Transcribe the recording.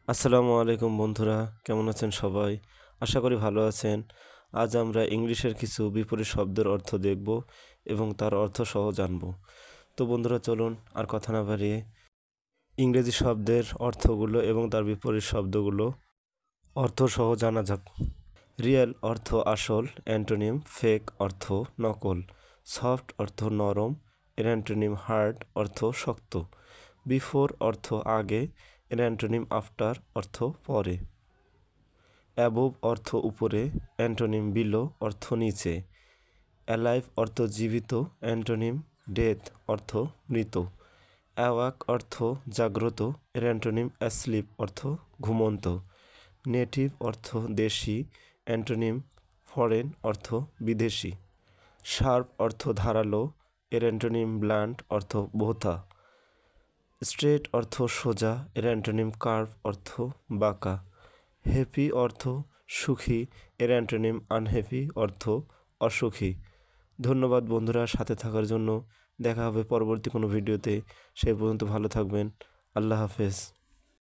আসসালামু আলাইকুম বন্ধুরা, কেমন আছেন সবাই? আশা করি ভালো আছেন। আজ আমরা ইংলিশের কিছু বিপরীত শব্দের অর্থ দেখব এবং তার অর্থ সহ জানব। তো বন্ধুরা চলুন আর কথা না বাড়িয়ে ইংরেজি শব্দের অর্থগুলো এবং তার বিপরীত শব্দগুলো অর্থ সহ জানা যাক। রিয়েল অর্থ আসল, অ্যান্টোনিম ফেক অর্থ নকল, সফট অর্থ নরম, এর অ্যান্টোনিম হার্ড অর্থ শক্ত, বিফোর অর্থ আগে, এর অ্যান্টোনিম আফটার অর্থ পরে, অ্যাবোভ অর্থ উপরে, অ্যান্টোনিম বিলো অর্থ নিচে, অ্যালাইভ অর্থ জীবিত, অ্যান্টোনিম ডেথ অর্থ মৃত, অ্যাওয়াক অর্থ জাগ্রত, এর অ্যান্টোনিম অ্যাসলিপ অর্থ ঘুমন্ত, নেটিভ অর্থ দেশি, অ্যান্টোনিম ফরেন অর্থ বিদেশি, শার্প অর্থ ধারালো, এর অ্যান্টোনিম ব্লান্ট অর্থ ভোঁতা, স্ট্রেট অর্থ সোজা, এর অ্যান্টোনিম কার্ভ অর্থ বাঁকা, হ্যাপি অর্থ সুখী, এর অ্যান্টোনিম আনহ্যাপি অর্থ অসুখী। ধন্যবাদ বন্ধুরা সাথে থাকার জন্য। দেখা হবে পরবর্তী কোনো ভিডিওতে। সেই পর্যন্ত ভালো থাকবেন। আল্লাহ হাফেজ।